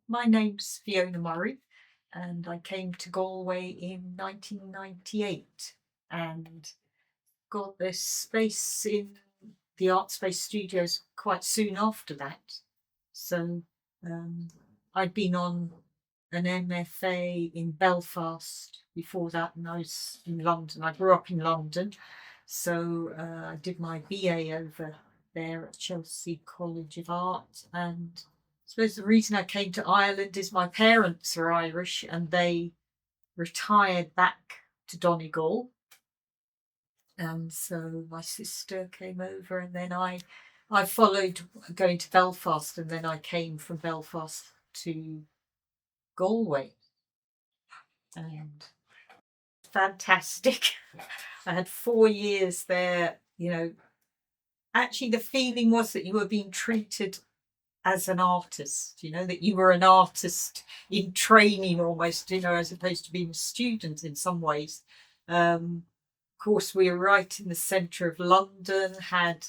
My name's Fionna Murray, and I came to Galway in 1998 and got this space in the Art Space Studios quite soon after that. So um, I'd been on an MFA in Belfast before that, and I was in London. I grew up in London, so I did my BA over there at Chelsea College of Art. And I suppose the reason I came to Ireland is my parents are Irish and they retired back to Donegal. And so my sister came over, and then I followed going to Belfast, and then I came from Belfast to Galway. And fantastic. I had 4 years there. Actually, the feeling was that you were being treated as an artist, that you were an artist in training almost, as opposed to being a student in some ways. Of course, we were right in the centre of London, had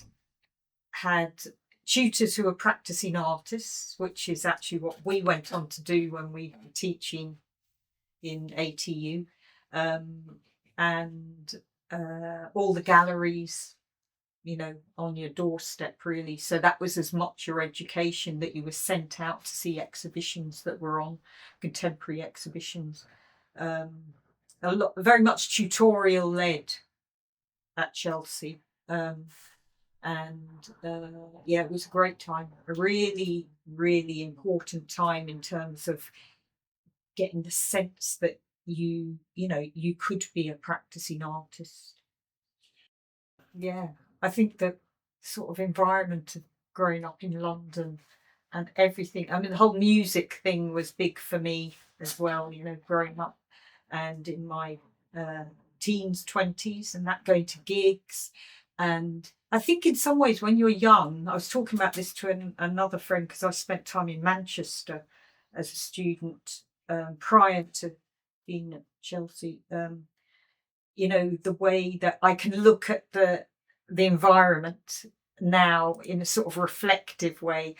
tutors who were practicing artists, which is actually what we went on to do when we were teaching in ATU. And all the galleries, on your doorstep, really. So that was as much your education, that you were sent out to see exhibitions that were on, contemporary exhibitions. Very much tutorial led at Chelsea. And yeah, it was a great time, a really, really important time in terms of getting the sense that you could be a practicing artist. Yeah, I think the sort of environment of growing up in London and everything. I mean, the whole music thing was big for me as well, growing up and in my teens, 20s, and that going to gigs. And I think in some ways, when you're young, I was talking about this to another friend because I spent time in Manchester as a student prior to being at Chelsea. The way that I can look at the environment now in a sort of reflective way,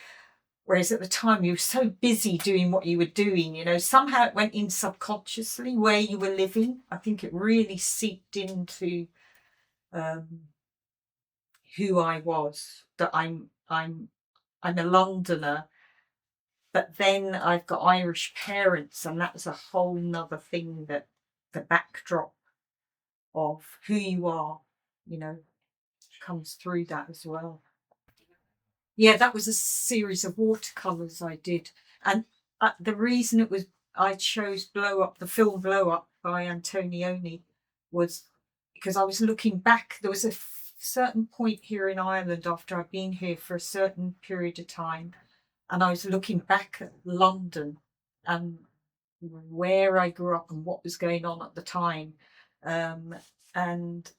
whereas at the time you were so busy doing what you were doing, somehow it went in subconsciously where you were living. I think it really seeped into um, who I was, that I'm a Londoner, but then I've got Irish parents, and that was a whole nother thing, that the backdrop of who you are, you know, comes through that as well. Yeah, that was a series of watercolors I did, and the reason I chose Blow Up, the film Blow Up by Antonioni, was because I was looking back. There was a certain point here in Ireland after I'd been here for a certain period of time, and I was looking back at London and where I grew up and what was going on at the time. And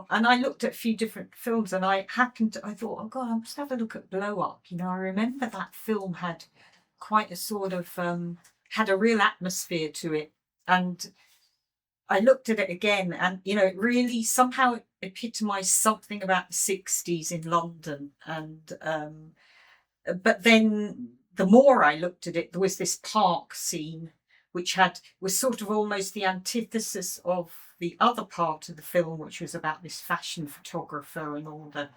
and I looked at a few different films, and I thought, oh God, I must have a look at Blow Up. I remember that film had quite a sort of had a real atmosphere to it. And I looked at it again, and it really somehow epitomised something about the 60s in London. And but then the more I looked at it, there was this park scene which was sort of almost the antithesis of the other part of the film, which was about this fashion photographer and all the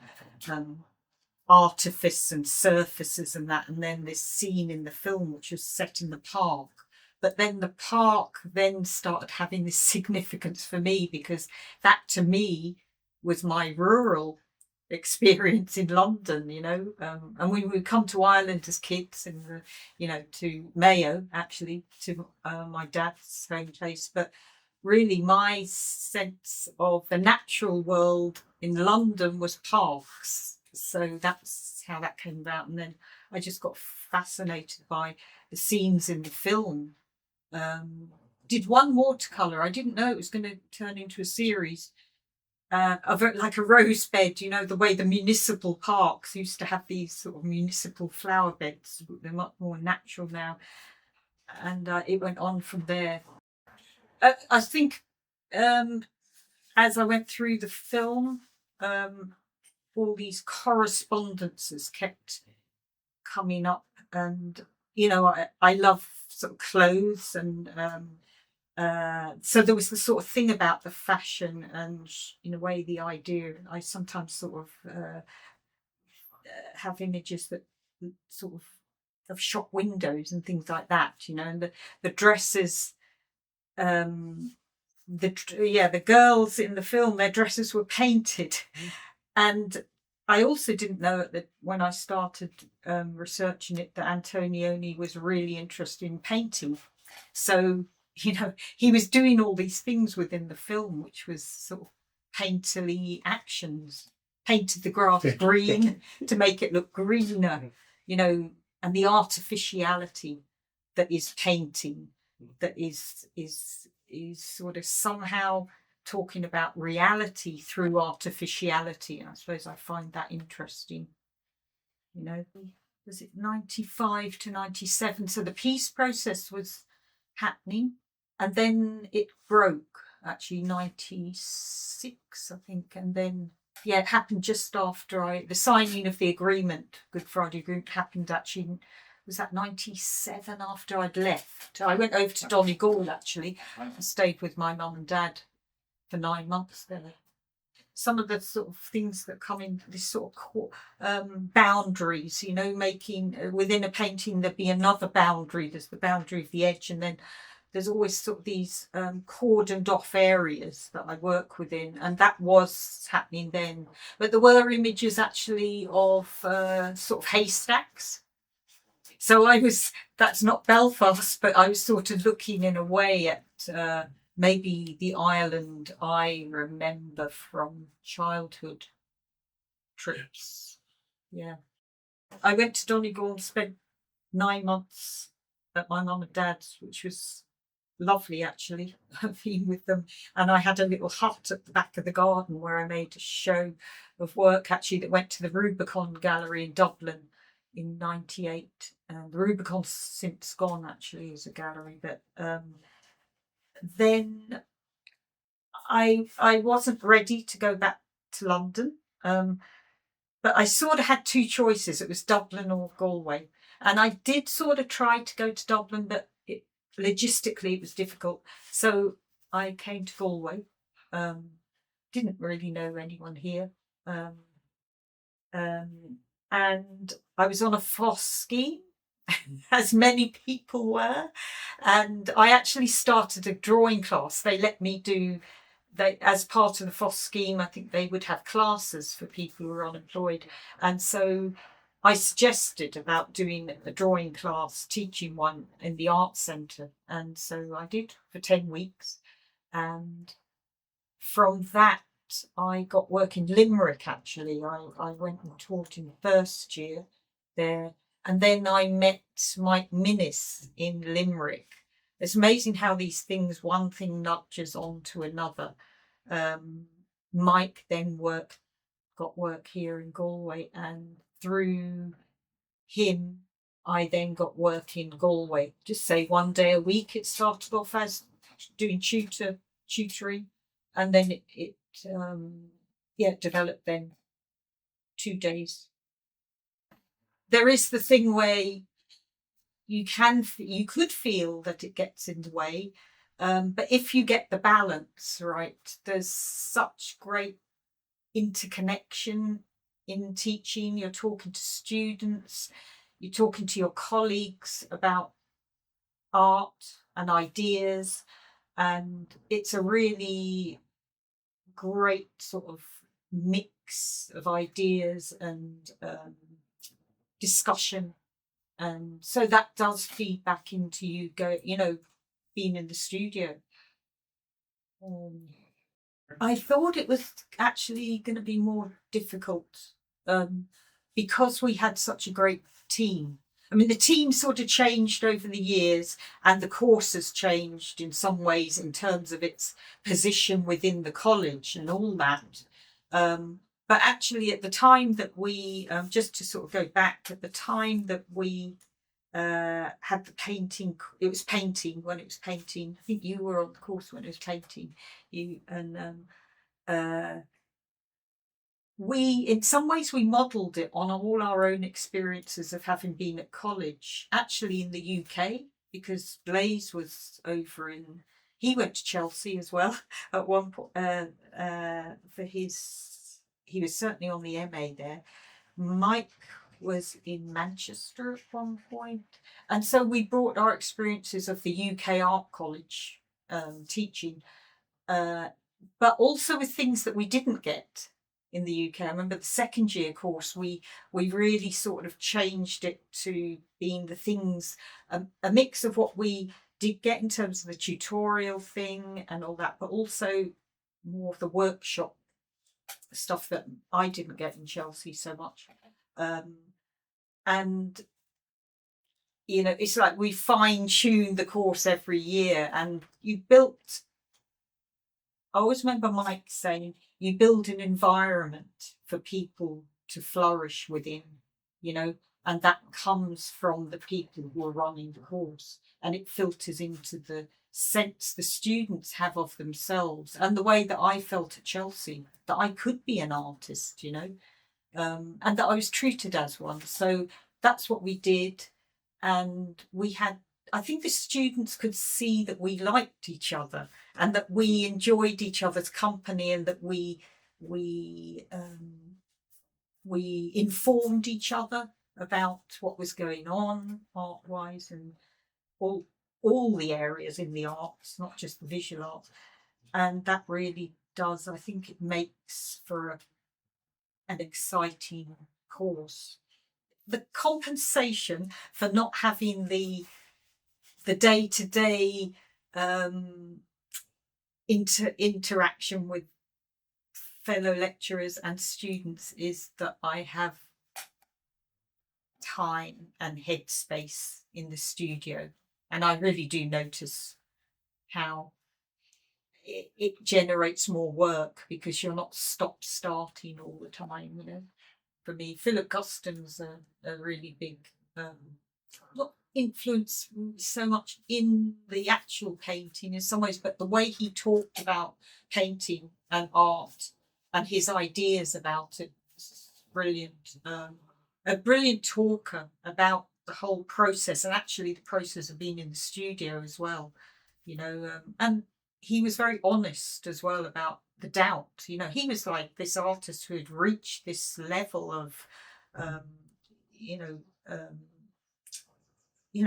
artifice and surfaces and that, and then this scene in the film which was set in the park. But then the park then started having this significance for me, because that to me was my rural experience in London, and we would come to Ireland as kids, and to Mayo, actually, to my dad's home place. But really, my sense of the natural world in London was parks. So that's how that came about. And then I just got fascinated by the scenes in the film. Did one watercolor. I didn't know it was going to turn into a series of like a rose bed, the way the municipal parks used to have these sort of municipal flower beds. They're much more natural now. And it went on from there. I think as I went through the film, all these correspondences kept coming up, and I love sort of clothes, and so there was the sort of thing about the fashion, and in a way the idea. I sometimes sort of have images that sort of shop windows and things like that, and the dresses. The girls in the film, their dresses were painted, and I also didn't know that when I started researching it that Antonioni was really interested in painting. So he was doing all these things within the film, which was sort of painterly actions. Painted the grass green to make it look greener, and the artificiality that is painting, that is sort of somehow talking about reality through artificiality. And I suppose I find that interesting. Was it 95 to 97? So the peace process was happening, and then it broke, actually 96, I think. And then, it happened just after the signing of the agreement, Good Friday Agreement, happened actually. Was that 97 after I'd left? I went over to Donegal, actually. I stayed with my mum and dad for 9 months there. Some of the sort of things that come in this sort of boundaries, making within a painting there'd be another boundary. There's the boundary of the edge, and then there's always sort of these cordoned off areas that I work within, and that was happening then. But there were images actually of sort of haystacks. So that's not Belfast, but I was sort of looking in a way at maybe the Ireland I remember from childhood trips. Yeah. I went to Donegal and spent 9 months at my mum and dad's, which was lovely, actually, being with them. And I had a little hut at the back of the garden where I made a show of work, actually, that went to the Rubicon Gallery in Dublin in 98. And the Rubicon's since gone, actually, as a gallery. But then I wasn't ready to go back to London. But I sort of had two choices. It was Dublin or Galway. And I did sort of try to go to Dublin, but logistically it was difficult. So I came to Galway. Didn't really know anyone here. And I was on a FOSS scheme, as many people were. And I actually started a drawing class. They let me do, as part of the FOSS scheme, I think they would have classes for people who were unemployed. And so I suggested about doing a drawing class, teaching one in the Arts Centre. And so I did for 10 weeks. And from that, I got work in Limerick, actually. I went and taught in the first year there. And then I met Mike Minnis in Limerick. It's amazing how these things, one thing nudges on to another. Mike then got work here in Galway, and through him, I then got work in Galway. Just say 1 day a week. It started off as doing tutoring, and then it developed then 2 days. There is the thing where you could feel that it gets in the way, but if you get the balance right, there's such great interconnection in teaching. You're talking to students, you're talking to your colleagues about art and ideas, and it's a really great sort of mix of ideas and discussion. And so that does feed back into you being in the studio. I thought it was actually going to be more difficult because we had such a great team. I mean, the team sort of changed over the years, and the course has changed in some ways in terms of its position within the college and all that. But actually, at the time that we, just to sort of go back, at the time that we had the painting, it was painting when it was painting. I think you were on the course when it was painting. You and in some ways, we modelled it on all our own experiences of having been at college, actually in the UK, because Blaze was over in, he went to Chelsea as well at one point for his, he was certainly on the MA there. Mike was in Manchester at one point. And so we brought our experiences of the UK Art College teaching, but also with things that we didn't get in the UK. I remember the second year course, we really sort of changed it to being the things, a mix of what we did get in terms of the tutorial thing and all that, but also more of the workshop stuff that I didn't get in Chelsea so much. And it's like we fine-tune the course every year, and you built, I always remember Mike saying, you build an environment for people to flourish within, and that comes from the people who are running the course, and it filters into the sense the students have of themselves, and the way that I felt at Chelsea, that I could be an artist, and that I was treated as one. So that's what we did. And I think the students could see that we liked each other and that we enjoyed each other's company, and that we informed each other about what was going on art-wise, and all the areas in the arts, not just the visual arts. And that really does, I think it makes for an exciting course. The compensation for not having the day-to-day interaction with fellow lecturers and students is that I have time and headspace in the studio, and I really do notice how it generates more work because you're not starting all the time. For me, Philip Guston's a really big not influence so much in the actual painting in some ways, but the way he talked about painting and art and his ideas about it was brilliant. A brilliant talker about the whole process, and actually the process of being in the studio as well, and he was very honest as well about the doubt. He was like this artist who had reached this level of,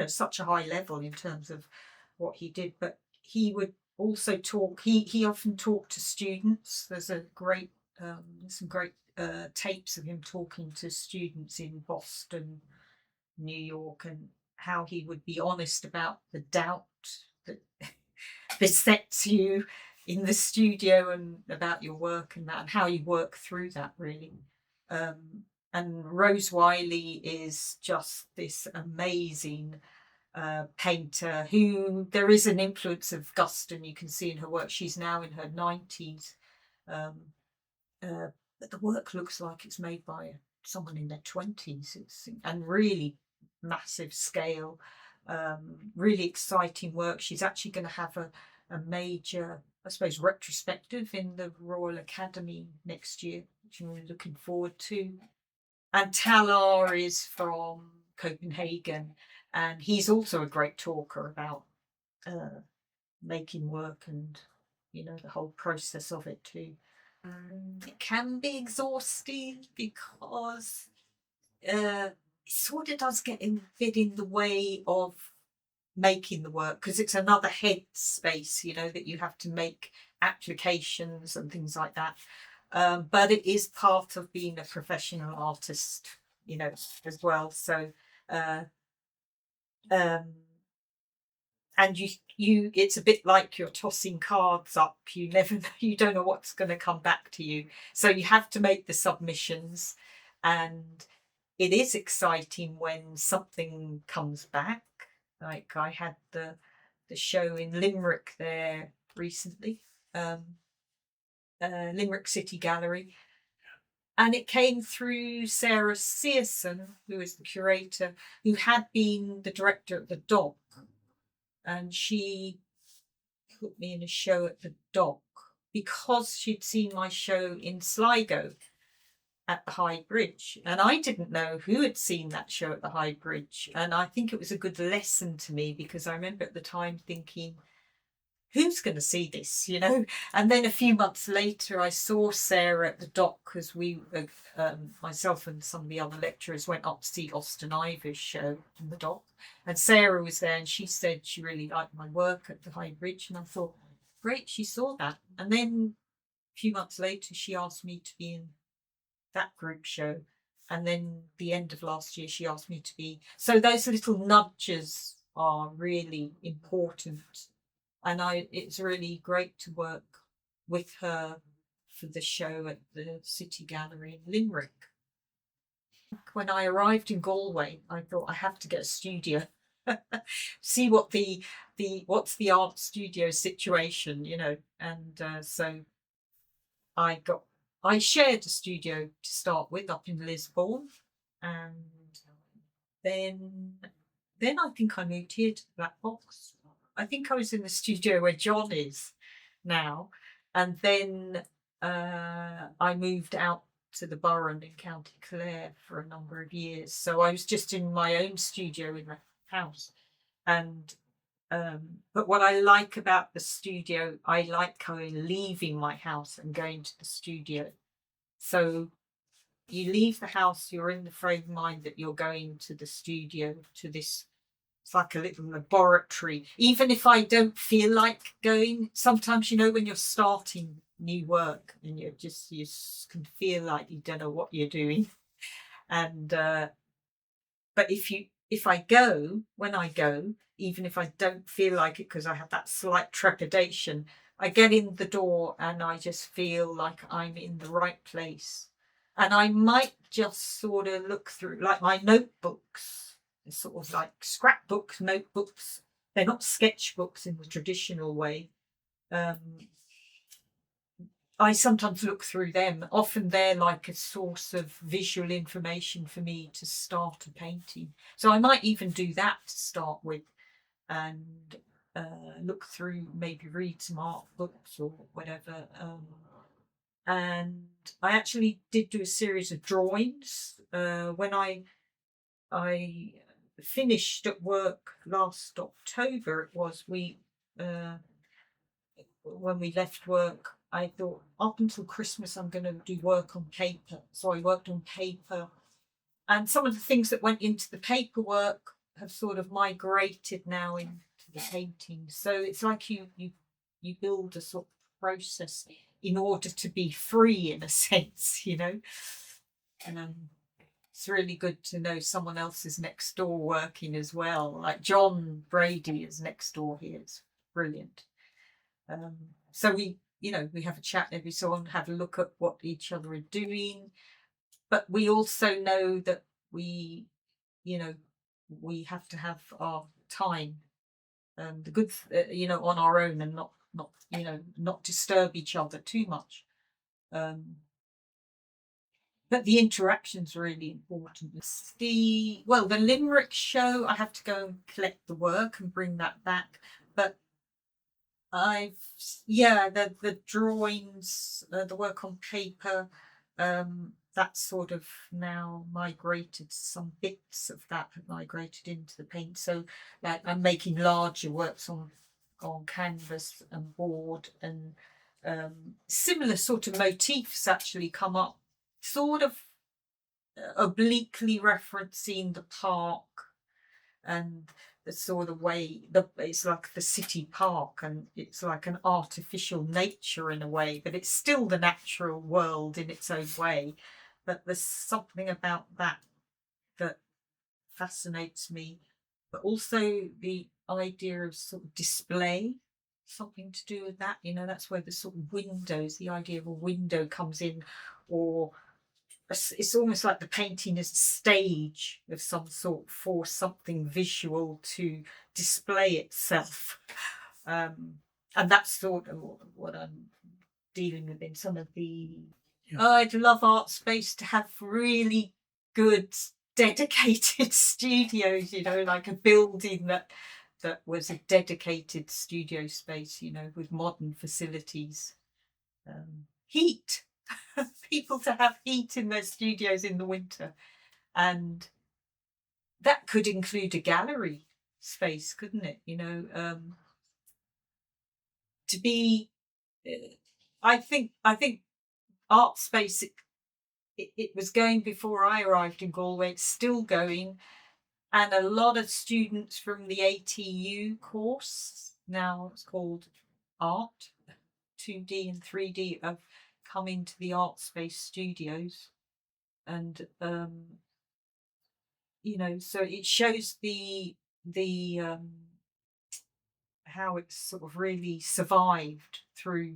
such a high level in terms of what he did. But he would also talk. He often talked to students. There's some great tapes of him talking to students in Boston, New York, and how he would be honest about the doubt that besets you in the studio and about your work and that, and how you work through that, really. And Rose Wiley is just this amazing painter who there is an influence of Guston you can see in her work. She's now in her 90s, but the work looks like it's made by someone in their 20s. And really massive scale, really exciting work. She's actually going to have a major, I suppose, retrospective in the Royal Academy next year, which I'm really looking forward to. And Talar is from Copenhagen, and he's also a great talker about making work and the whole process of it too. It can be exhausting because it sort of does get a bit in the way of making the work, because it's another head space, that you have to make applications and things like that. But it is part of being a professional artist, as well. So, and you, it's a bit like you're tossing cards up. You don't know what's going to come back to you. So you have to make the submissions, and it is exciting when something comes back. Like I had the show in Limerick there recently, Limerick City Gallery, and it came through Sarah Searson, who is the curator, who had been the director at the Dock, and she put me in a show at the Dock because she'd seen my show in Sligo. at the High Bridge, and I didn't know who had seen that show at the High Bridge, and I think it was a good lesson to me, because I remember at the time thinking, who's going to see this, you know? And then a few months later, I saw Sarah at the dock, because myself and some of the other lecturers went up to see Austin Ivor's show in the dock, and Sarah was there, and she said she really liked my work at the High Bridge, and I thought, great, she saw that. And then a few months later, she asked me to be in that group show, and then the end of last year, she asked me to be. So those little nudges are really important, and it's really great to work with her for the show at the City Gallery in Limerick. When I arrived in Galway, I thought I have to get a studio, see what what's the art studio situation, you know, and so I shared a studio to start with up in Lisbon, and then I think I moved here to the Black Box. I think I was in the studio where John is now, and then I moved out to the Burren in County Clare for a number of years. So I was just in my own studio in the house, and but what I like about the studio, I like leaving my house and going to the studio. So you leave the house, you're in the frame of mind that you're going to the studio, to this, it's like a little laboratory. Even if I don't feel like going, sometimes, you know, when you're starting new work and you can feel like you don't know what you're doing. And but when I go, even if I don't feel like it, because I have that slight trepidation, I get in the door and I just feel like I'm in the right place. And I might just sort of look through, like, my notebooks, sort of like scrapbooks, notebooks. They're not sketchbooks in the traditional way. I sometimes look through them. Often they're like a source of visual information for me to start a painting. So I might even do that to start with, and look through, maybe read some art books or whatever. And I actually did do a series of drawings when I finished at work last October. It was when we left work, I thought up until Christmas I'm going to do work on paper. So I worked on paper, and some of the things that went into the paperwork have sort of migrated now into the painting. So it's like you build a sort of process in order to be free, in a sense, you know. And it's really good to know someone else is next door working as well. Like John Brady is next door here. It's brilliant. So we have a chat every so often, have a look at what each other are doing. But we also know that we have to have our time, the good, on our own, and not disturb each other too much. But the interaction's really important. The Limerick show, I have to go and collect the work and bring that back. But the drawings, the work on paper, that's sort of now migrated. Some bits of that have migrated into the paint. So like I'm making larger works on canvas and board, and similar sort of motifs actually come up, sort of obliquely referencing the park and the sort of way it's like the city park, and it's like an artificial nature in a way, but it's still the natural world in its own way. But there's something about that fascinates me, but also the idea of sort of display, something to do with that. That's where the sort of windows, the idea of a window comes in, or it's almost like the painting is a stage of some sort for something visual to display itself. And that's sort of what I'm dealing with in some of the... Yeah. I'd love Art Space to have really good, dedicated studios, like a building that was a dedicated studio space, with modern facilities. Heat. people to have heat in their studios in the winter. And that could include a gallery space, couldn't it? To be, I think art space, it was going before I arrived in Galway. It's still going. And a lot of students from the ATU course, now it's called Art, 2D and 3D, have come into the art space studios. And so it shows the how it's sort of really survived through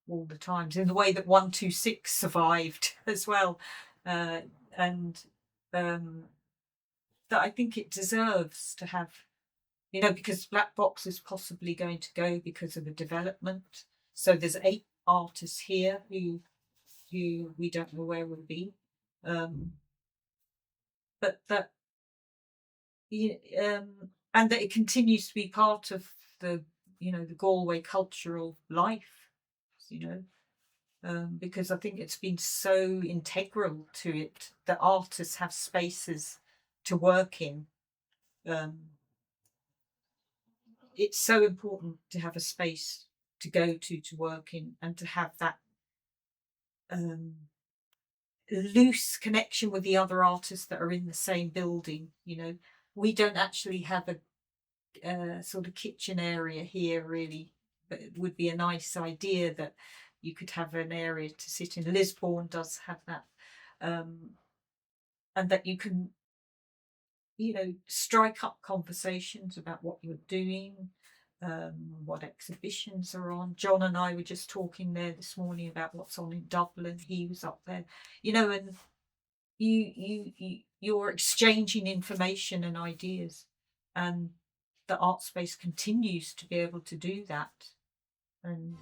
all the times, in the way that 126 survived as well. And that I think it deserves to have, because Black Box is possibly going to go because of the development. So there's 8 artists here who we don't know where will be. But that, and that it continues to be part of the Galway cultural life, because I think it's been so integral to it that artists have spaces to work in. It's so important to have a space to go to work in, and to have that loose connection with the other artists that are in the same building. We don't actually have a sort of kitchen area here, really, but it would be a nice idea that you could have an area to sit in. Lisbon does have that, and that you can strike up conversations about what you're doing, what exhibitions are on. John and I were just talking there this morning about what's on in Dublin. He was up there, and you're exchanging information and ideas, and the art space continues to be able to do that. And